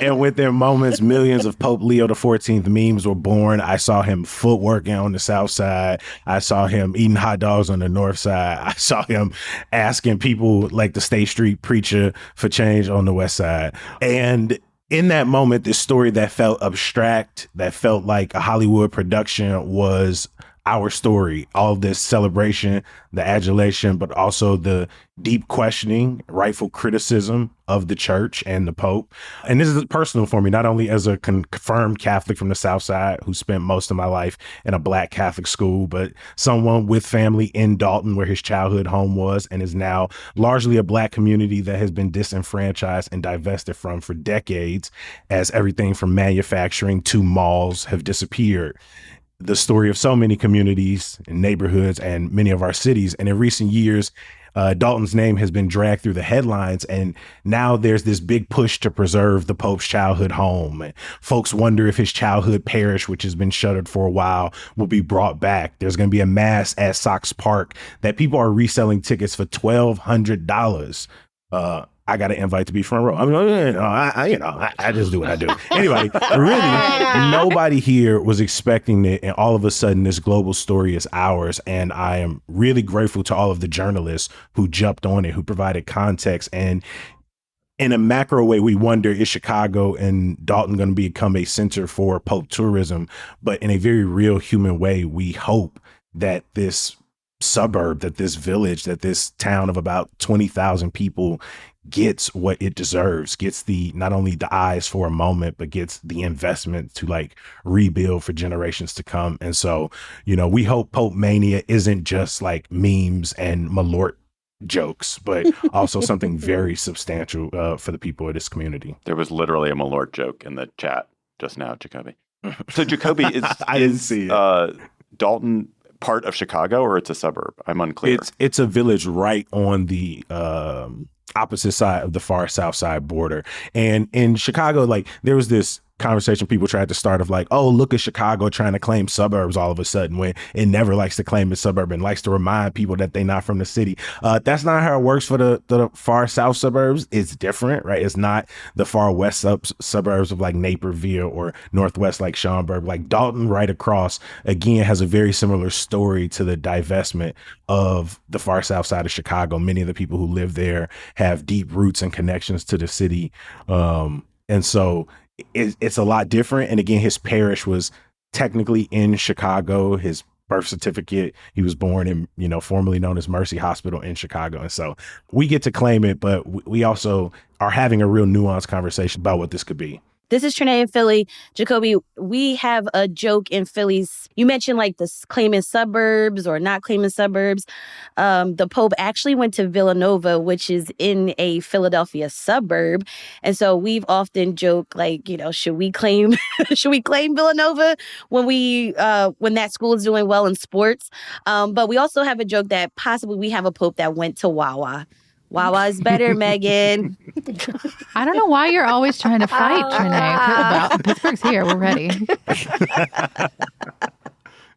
And within moments, millions of Pope Leo XIV memes were born. I saw him footworking on the south side. I saw him eating hot dogs on the north side. I saw him asking people like the State Street preacher for change on the west side. And in that moment, this story that felt abstract, that felt like a Hollywood production was our story. All of this celebration, the adulation, but also the deep questioning, rightful criticism of the church and the Pope. And this is personal for me, not only as a confirmed Catholic from the South Side who spent most of my life in a Black Catholic school, but someone with family in Dalton where his childhood home was and is now largely a Black community that has been disenfranchised and divested from for decades as everything from manufacturing to malls have disappeared. The story of so many communities and neighborhoods and many of our cities. And in recent years, Dalton's name has been dragged through the headlines. And now there's this big push to preserve the Pope's childhood home. And folks wonder if his childhood parish, which has been shuttered for a while, will be brought back. There's going to be a mass at Sox Park that people are reselling tickets for $1,200. I got an invite to be front row. I mean, I just do what I do. Anyway, really, nobody here was expecting it. And all of a sudden, this global story is ours. And I am really grateful to all of the journalists who jumped on it, who provided context. And in a macro way, we wonder, is Chicago and Dalton going to become a center for Pope tourism? But in a very real human way, we hope that this suburb, that this village, that this town of about 20,000 people gets what it deserves, gets the not only the eyes for a moment, but gets the investment to like rebuild for generations to come. And so, we hope Pope Mania isn't just like memes and Malort jokes, but also something very substantial for the people of this community. There was literally a Malort joke in the chat just now, Jacoby. So Jacoby, I didn't see it. Dalton part of Chicago or it's a suburb? I'm unclear. It's a village right on the opposite side of the far south side border. And in Chicago, like there was this conversation people tried to start of like, oh, look at Chicago trying to claim suburbs all of a sudden when it never likes to claim its suburb and likes to remind people that they're not from the city. That's not how it works for the far south suburbs. It's different, right? It's not the far west suburbs of like Naperville or northwest like Schaumburg. Like Dalton right across, again, has a very similar story to the divestment of the far south side of Chicago. Many of the people who live there have deep roots and connections to the city. And so it's a lot different. And again, his parish was technically in Chicago. His birth certificate, he was born in, formerly known as Mercy Hospital in Chicago. And so we get to claim it, but we also are having a real nuanced conversation about what this could be. This is Trinae in Philly. Jacoby, we have a joke in Philly's. You mentioned like this claiming suburbs or not claiming suburbs. The Pope actually went to Villanova, which is in a Philadelphia suburb. And so we've often joked like, should we claim Villanova when that school is doing well in sports? But we also have a joke that possibly we have a Pope that went to Wawa. Wawa is better, Megan. I don't know why you're always trying to fight, Trinae. Pittsburgh's here. We're ready.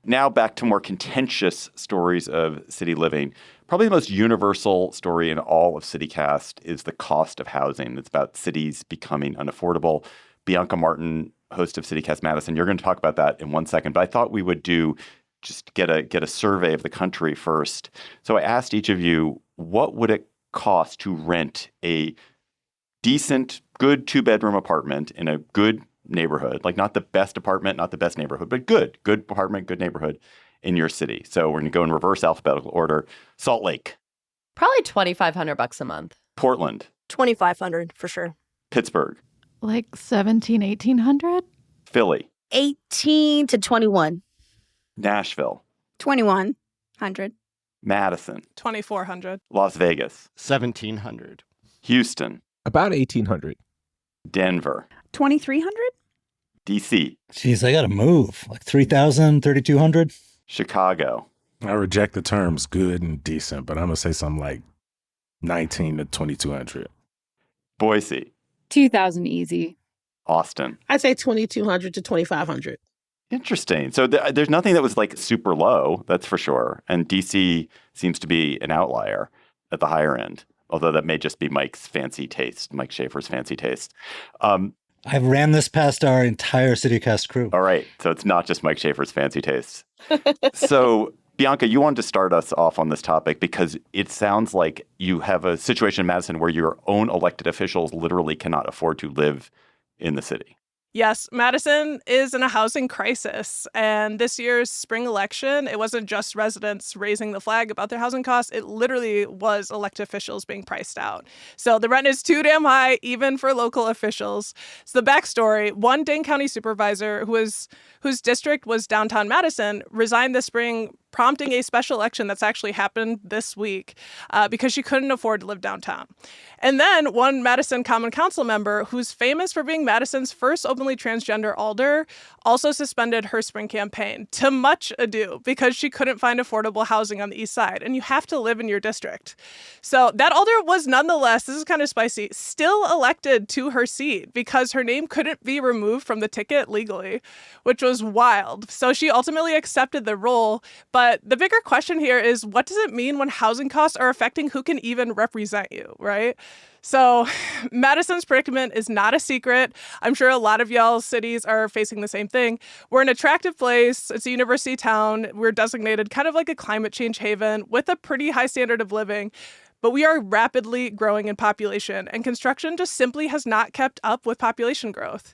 Now back to more contentious stories of city living. Probably the most universal story in all of CityCast is the cost of housing. It's about cities becoming unaffordable. Bianca Martin, host of CityCast Madison, you're going to talk about that in 1 second. But I thought we would just get a survey of the country first. So I asked each of you, what would it cost to rent a decent, good 2-bedroom apartment in a good neighborhood, like not the best apartment, not the best neighborhood, but good apartment, good neighborhood in your city? So we're going to go in reverse alphabetical order. Salt Lake. Probably $2,500 a month. Portland. $2,500 for sure. Pittsburgh. Like 1,800? Philly. 18 to 21. Nashville. 2,100. Madison. 2,400. Las Vegas. 1,700. Houston. About 1,800. Denver. 2,300? DC. Jeez, I got to move. Like 3,000, 3,200? Chicago. I reject the terms good and decent, but I'm going to say something like 19 to 2,200. Boise. 2,000 easy. Austin. I'd say 2,200 to 2,500. Interesting. So there's nothing that was like super low, that's for sure. And DC seems to be an outlier at the higher end, although that may just be Mike Schaefer's fancy taste. I've ran this past our entire CityCast crew. All right. So it's not just Mike Schaefer's fancy tastes. So Bianca, you wanted to start us off on this topic because it sounds like you have a situation in Madison where your own elected officials literally cannot afford to live in the city. Yes, Madison is in a housing crisis. And this year's spring election, it wasn't just residents raising the flag about their housing costs. It literally was elected officials being priced out. So the rent is too damn high, even for local officials. So the backstory, one Dane County supervisor whose district was downtown Madison resigned this spring, prompting a special election that's actually happened this week because she couldn't afford to live downtown. And then one Madison Common Council member who's famous for being Madison's first openly transgender alder also suspended her spring campaign, to much ado, because she couldn't find affordable housing on the east side. And you have to live in your district. So that alder was nonetheless, this is kind of spicy, still elected to her seat because her name couldn't be removed from the ticket legally, which was wild. So she ultimately accepted the role. But the bigger question here is, what does it mean when housing costs are affecting who can even represent you, right? So Madison's predicament is not a secret. I'm sure a lot of y'all's cities are facing the same thing. We're an attractive place. It's a university town. We're designated kind of like a climate change haven with a pretty high standard of living. But we are rapidly growing in population, and construction just simply has not kept up with population growth.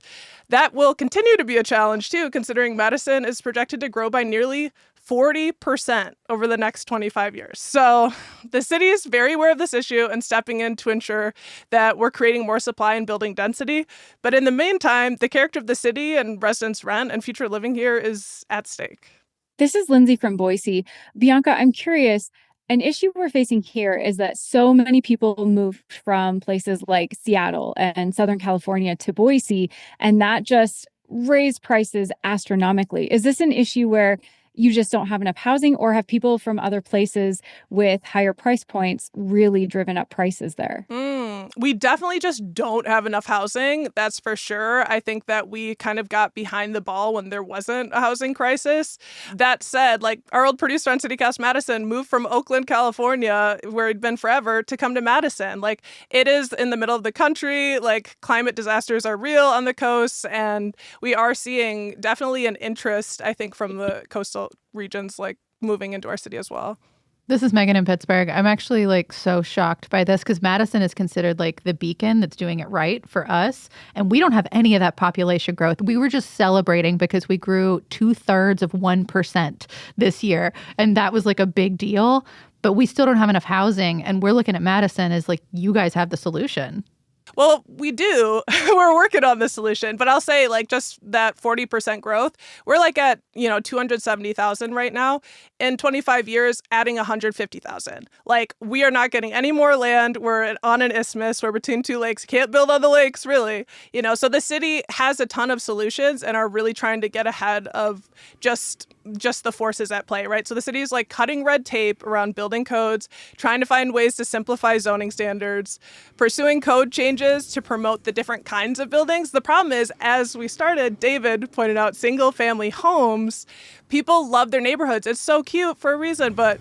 That will continue to be a challenge, too, considering Madison is projected to grow by nearly 40% over the next 25 years. So the city is very aware of this issue and stepping in to ensure that we're creating more supply and building density. But in the meantime, the character of the city and residents' rent and future living here is at stake. This is Lindsay from Boise. Bianca, I'm curious. An issue we're facing here is that so many people moved from places like Seattle and Southern California to Boise, and that just raised prices astronomically. Is this an issue where you just don't have enough housing, or have people from other places with higher price points really driven up prices there? We definitely just don't have enough housing. That's for sure. I think that we kind of got behind the ball when there wasn't a housing crisis. That said, like our old producer on CityCast Madison moved from Oakland, California, where he'd been forever, to come to Madison. Like it is in the middle of the country. Like climate disasters are real on the coast, and we are seeing definitely an interest, I think, from the coastal regions like moving into our city as well. This is Megan in Pittsburgh. I'm actually like so shocked by this because Madison is considered like the beacon that's doing it right for us. And we don't have any of that population growth. We were just celebrating because we grew 0.2% this year. And that was like a big deal. But we still don't have enough housing. And we're looking at Madison as like, you guys have the solution. Well, we do. We're working on the solution. But I'll say like just that 40% growth, we're like at, 270,000 right now. In 25 years, adding 150,000. Like we are not getting any more land. We're on an isthmus. We're between two lakes. You can't build on the lakes, really. So the city has a ton of solutions and are really trying to get ahead of just the forces at play, right? So the city is like cutting red tape around building codes, trying to find ways to simplify zoning standards, pursuing code changes to promote the different kinds of buildings. The problem is, as we started, David pointed out, single family homes, people love their neighborhoods. It's so cute for a reason, but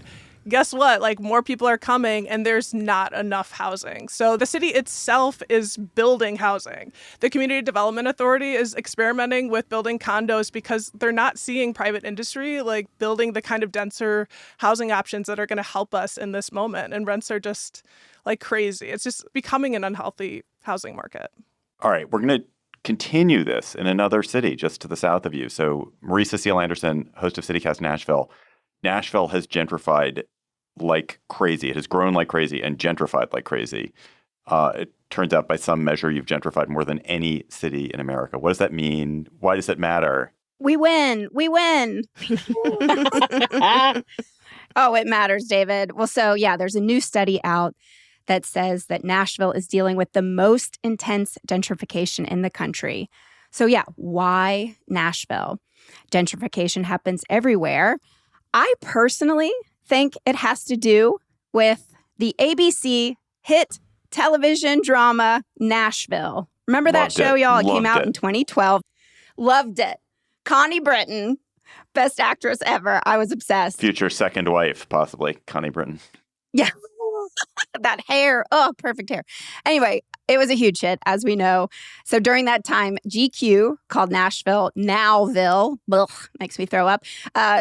guess what? Like more people are coming and there's not enough housing. So the city itself is building housing. The Community Development Authority is experimenting with building condos because they're not seeing private industry like building the kind of denser housing options that are going to help us in this moment. And rents are just like crazy. It's just becoming an unhealthy housing market. All right, we're going to continue this in another city just to the south of you. So Marie Cecile Anderson, host of CityCast Nashville. Nashville has gentrified like crazy. It has grown like crazy and gentrified like crazy. It turns out by some measure you've gentrified more than any city in America. What does that mean? Why does it matter? We win. We win. Oh, it matters, David. Well, so yeah, there's a new study out that says that Nashville is dealing with the most intense gentrification in the country. So yeah, why Nashville? Gentrification happens everywhere. I personally think it has to do with the ABC hit television drama Nashville. Remember that show, y'all? It came out in 2012. Loved it. Connie Britton, best actress ever. I was obsessed. Future second wife, possibly, Connie Britton. Yeah. That hair. Oh, perfect hair. Anyway, it was a huge hit, as we know. So during that time, GQ called Nashville Nowville. Ugh, makes me throw up.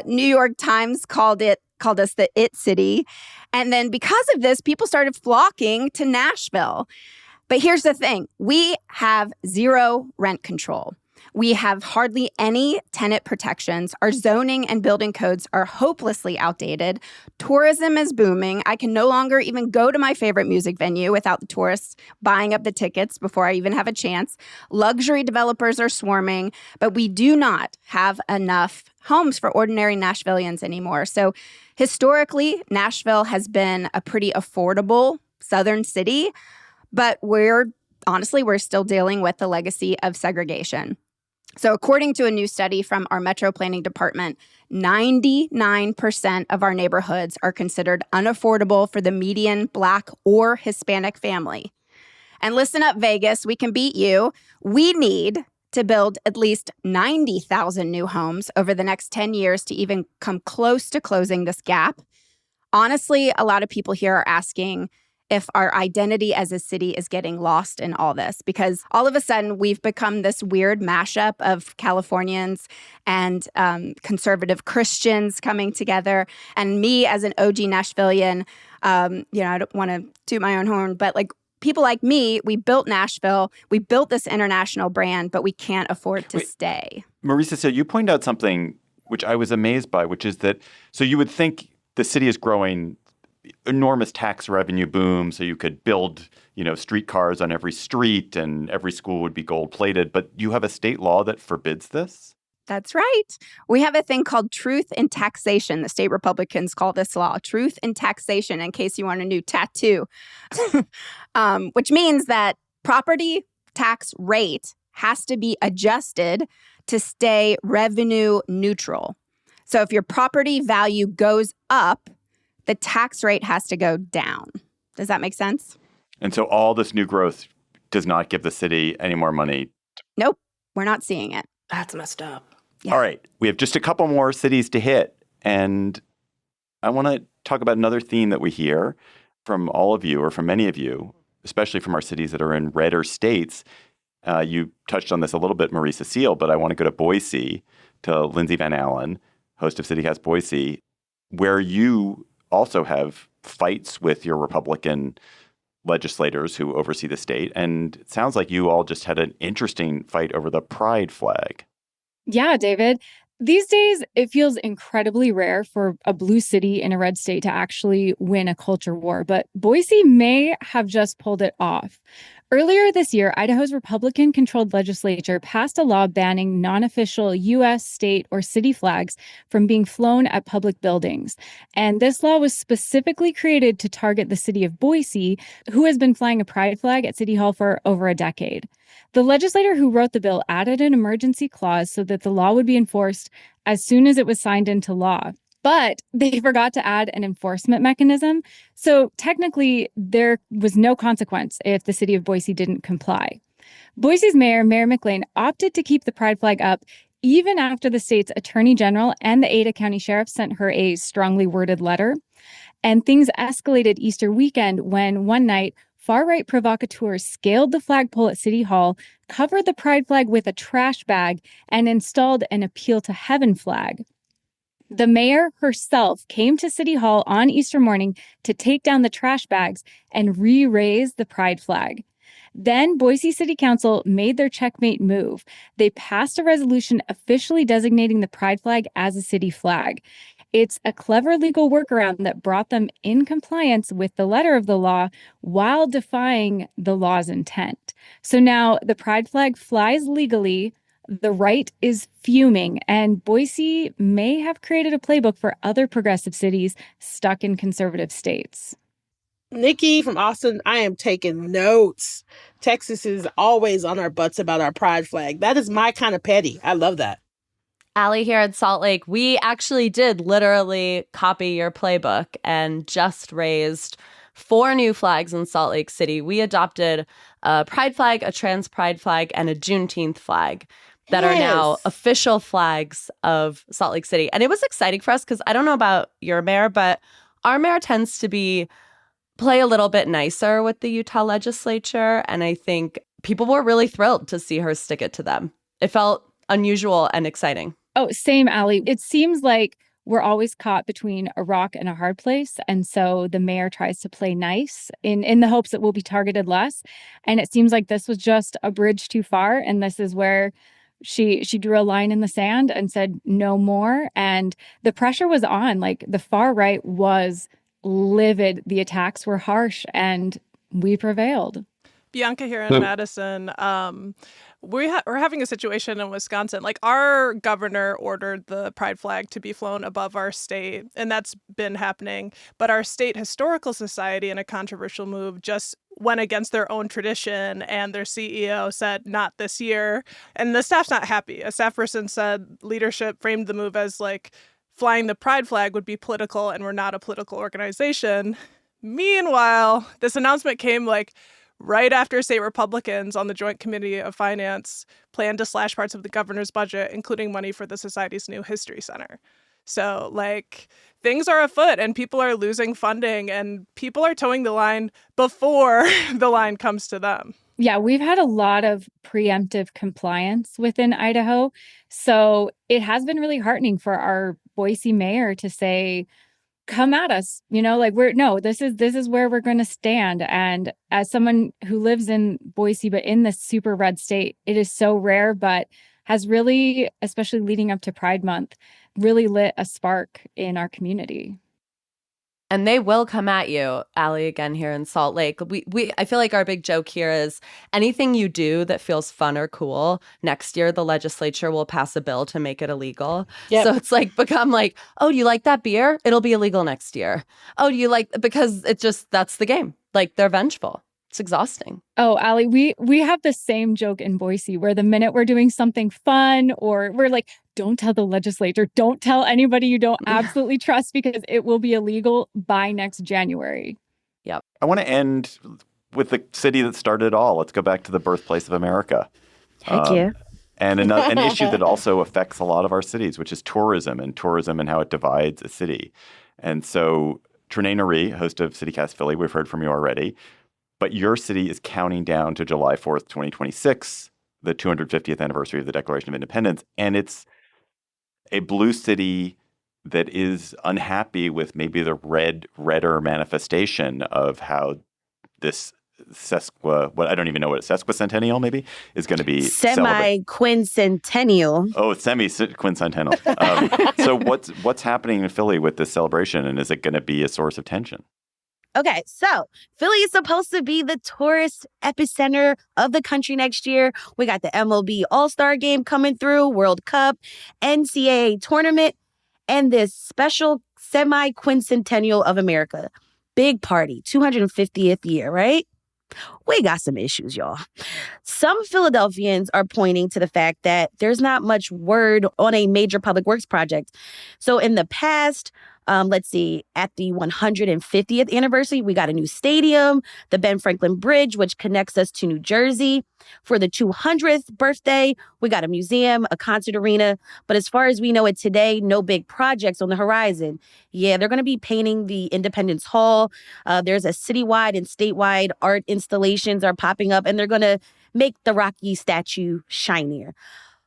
New York Times called us the It City. And then because of this, people started flocking to Nashville. But here's the thing. We have zero rent control. We have hardly any tenant protections. Our zoning and building codes are hopelessly outdated. Tourism is booming. I can no longer even go to my favorite music venue without the tourists buying up the tickets before I even have a chance. Luxury developers are swarming, but we do not have enough homes for ordinary Nashvillians anymore. So historically, Nashville has been a pretty affordable southern city, but we're still dealing with the legacy of segregation. So according to a new study from our Metro Planning Department, 99% of our neighborhoods are considered unaffordable for the median Black or Hispanic family. And listen up, Vegas, we can beat you. We need to build at least 90,000 new homes over the next 10 years to even come close to closing this gap. Honestly, a lot of people here are asking if our identity as a city is getting lost in all this, because all of a sudden we've become this weird mashup of Californians and conservative Christians coming together. And me as an OG Nashvillian, I don't want to toot my own horn, but like people like me, we built Nashville, we built this international brand, but we can't afford to stay. Marie Cecile, you pointed out something which I was amazed by, which is that, so you would think the city is growing, enormous tax revenue boom, so you could build, streetcars on every street and every school would be gold plated. But you have a state law that forbids this? That's right. We have a thing called truth in taxation. The state Republicans call this law truth in taxation, in case you want a new tattoo, which means that property tax rate has to be adjusted to stay revenue neutral. So if your property value goes up, the tax rate has to go down. Does that make sense? And so all this new growth does not give the city any more money. Nope, we're not seeing it. That's messed up. Yeah. All right, we have just a couple more cities to hit. And I want to talk about another theme that we hear from all of you, or from many of you, especially from our cities that are in redder states. You touched on this a little bit, Marie Cecile, but I want to go to Boise, to Lindsay Van Allen, host of CityCast Boise, where you also have fights with your Republican legislators who oversee the state. And it sounds like you all just had an interesting fight over the pride flag. Yeah, David. These days, it feels incredibly rare for a blue city in a red state to actually win a culture war, but Boise may have just pulled it off. Earlier this year, Idaho's Republican-controlled legislature passed a law banning non-official U.S., state, or city flags from being flown at public buildings. And this law was specifically created to target the city of Boise, who has been flying a pride flag at City Hall for over a decade. The legislator who wrote the bill added an emergency clause so that the law would be enforced as soon as it was signed into law. But they forgot to add an enforcement mechanism. So technically, there was no consequence if the city of Boise didn't comply. Boise's mayor, Mayor McLean, opted to keep the pride flag up even after the state's attorney general and the Ada County sheriff sent her a strongly worded letter. And things escalated Easter weekend when one night, far-right provocateurs scaled the flagpole at City Hall, covered the pride flag with a trash bag, and installed an Appeal to Heaven flag. The mayor herself came to City Hall on Easter morning to take down the trash bags and re-raise the pride flag. Then Boise City Council made their checkmate move. They passed a resolution officially designating the pride flag as a city flag. It's a clever legal workaround that brought them in compliance with the letter of the law while defying the law's intent. So now the pride flag flies legally. The right is fuming, and Boise may have created a playbook for other progressive cities stuck in conservative states. Nikki from Austin, I am taking notes. Texas is always on our butts about our pride flag. That is my kind of petty. I love that. Allie here at Salt Lake, we actually did literally copy your playbook and just raised 4 new flags in Salt Lake City. We adopted a pride flag, a trans pride flag, and a Juneteenth flag that are now official flags of Salt Lake City. And it was exciting for us because I don't know about your mayor, but our mayor tends to play a little bit nicer with the Utah legislature. And I think people were really thrilled to see her stick it to them. It felt unusual and exciting. Oh, same, Allie. It seems like we're always caught between a rock and a hard place. And so the mayor tries to play nice in the hopes that we'll be targeted less. And it seems like this was just a bridge too far. And this is where she drew a line in the sand and said no more. And the pressure was on. Like, the far right was livid. The attacks were harsh, and we prevailed. Bianca here in Madison. We're having a situation in Wisconsin. Like, our governor ordered the pride flag to be flown above our state, and that's been happening. But our state historical society, in a controversial move, just went against their own tradition, and their CEO said, not this year. And the staff's not happy. A staff person said leadership framed the move as like flying the pride flag would be political, and we're not a political organization. Meanwhile, this announcement came like right after state Republicans on the Joint Committee of Finance planned to slash parts of the governor's budget, including money for the society's new history center. So, like, things are afoot, and people are losing funding, and people are towing the line before the line comes to them. Yeah, we've had a lot of preemptive compliance within Idaho. So it has been really heartening for our Boise mayor to say, come at us, like this is where we're going to stand. And as someone who lives in Boise, but in this super red state, it is so rare, but has really, especially leading up to Pride Month, really lit a spark in our community. And they will come at you, Allie, again here in Salt Lake. I feel like our big joke here is anything you do that feels fun or cool, next year the legislature will pass a bill to make it illegal. Yep. So it's like become like, oh, do you like that beer? It'll be illegal next year. Oh, do you like, because it just, that's the game. Like, they're vengeful. It's exhausting. Oh, Allie, we have the same joke in Boise where the minute we're doing something fun or we're like, don't tell the legislature, don't tell anybody you don't absolutely trust because it will be illegal by next January. Yep. I want to end with the city that started it all. Let's go back to the birthplace of America. Heck yeah. And an issue that also affects a lot of our cities, which is tourism and how it divides a city. And so Trenae Nari, host of CityCast Philly, we've heard from you already. But your city is counting down to July 4th, 2026, the 250th anniversary of the Declaration of Independence. And it's a blue city that is unhappy with maybe the redder manifestation of how this I don't even know what sesquicentennial maybe is going to be. Semi-quincentennial. Oh, it's semi-quincentennial. So what's happening in Philly with this celebration, and is it going to be a source of tension? Okay, so Philly is supposed to be the tourist epicenter of the country next year. We got the MLB All-Star Game coming through, World Cup, NCAA tournament, and this special semi-quincentennial of America. Big party, 250th year, right? We got some issues, y'all. Some Philadelphians are pointing to the fact that there's not much word on a major public works project. So in the past, let's see, at the 150th anniversary, we got a new stadium, the Ben Franklin Bridge, which connects us to New Jersey. For the 200th birthday, we got a museum, a concert arena. But as far as we know it today, no big projects on the horizon. Yeah, they're going to be painting the Independence Hall. There's a citywide and statewide art installations are popping up, and they're going to make the Rocky statue shinier.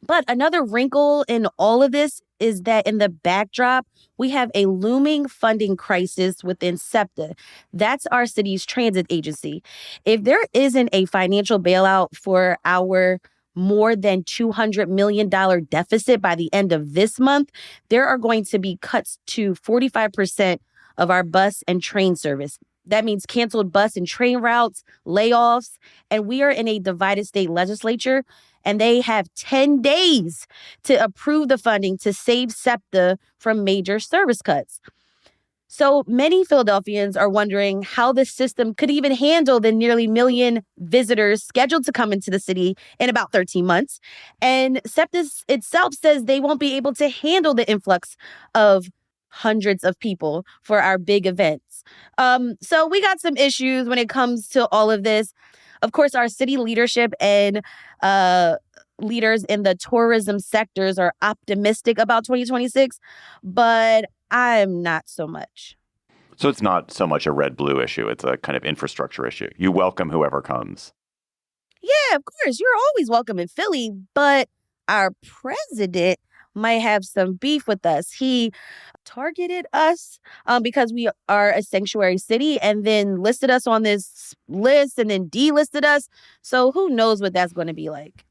But another wrinkle in all of this is that in the backdrop, we have a looming funding crisis within SEPTA. That's our city's transit agency. If there isn't a financial bailout for our more than $200 million deficit by the end of this month, there are going to be cuts to 45% of our bus and train service. That means canceled bus and train routes, layoffs, and we are in a divided state legislature, and they have 10 days to approve the funding to save SEPTA from major service cuts. So many Philadelphians are wondering how the system could even handle the nearly 1 million visitors scheduled to come into the city in about 13 months. And SEPTA itself says they won't be able to handle the influx of hundreds of people for our big events. So we got some issues when it comes to all of this. Of course, our city leadership and leaders in the tourism sectors are optimistic about 2026, but I'm not so much. So it's not so much a red-blue issue. It's a kind of infrastructure issue. You welcome whoever comes. Yeah, of course. You're always welcome in Philly, but our president might have some beef with us. He targeted us because we are a sanctuary city and then listed us on this list and then delisted us. So who knows what that's going to be like.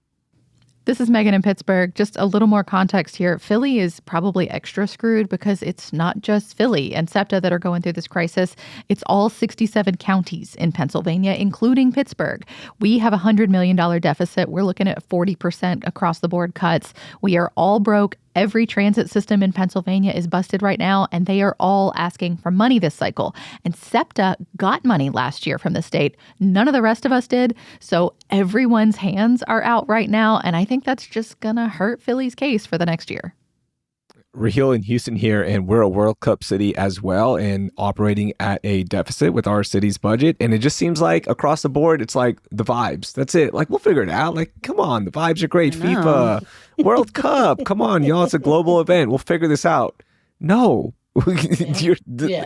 This is Megan in Pittsburgh. Just a little more context here. Philly is probably extra screwed because it's not just Philly and SEPTA that are going through this crisis. It's all 67 counties in Pennsylvania, including Pittsburgh. We have a $100 million deficit. We're looking at 40% across the board cuts. We are all broke. Every transit system in Pennsylvania is busted right now, and they are all asking for money this cycle. And SEPTA got money last year from the state. None of the rest of us did. So everyone's hands are out right now, and I think that's just going to hurt Philly's case for the next year. Raheel in Houston here, and we're a World Cup city as well and operating at a deficit with our city's budget. And it just seems like across the board, it's like the vibes. That's it. Like, we'll figure it out. Like, come on, the vibes are great. FIFA, World Cup. Come on, y'all. It's a global event. We'll figure this out. No.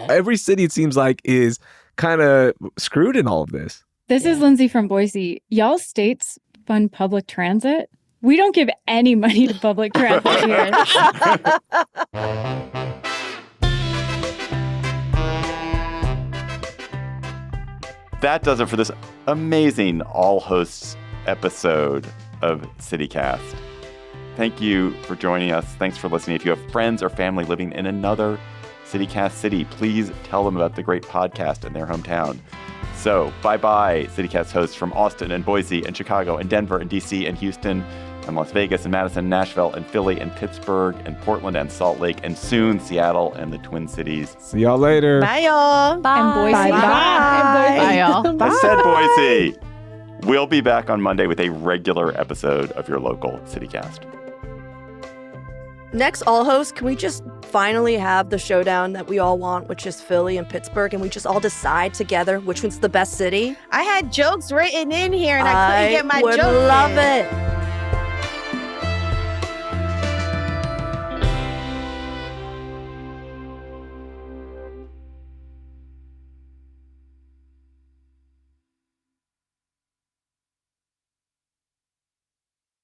Every city, it seems like, is kind of screwed in all of this. This is Lindsay from Boise. Y'all states fund public transit. We don't give any money to public transit here. That does it for this amazing all hosts episode of CityCast. Thank you for joining us. Thanks for listening. If you have friends or family living in another CityCast city, please tell them about the great podcast in their hometown. So bye-bye, CityCast hosts from Austin and Boise and Chicago and Denver and DC and Houston. and Las Vegas and Madison, Nashville and Philly and Pittsburgh and Portland and Salt Lake and soon Seattle and the Twin Cities. See y'all later. Bye, y'all. Bye. And Boise. Bye. Bye, y'all. I said Boise. We'll be back on Monday with a regular episode of your local CityCast. Next, all hosts, can we just finally have the showdown that we all want, which is Philly and Pittsburgh, and we just all decide together which one's the best city? I had jokes written in here and I couldn't get my would jokes love in. it.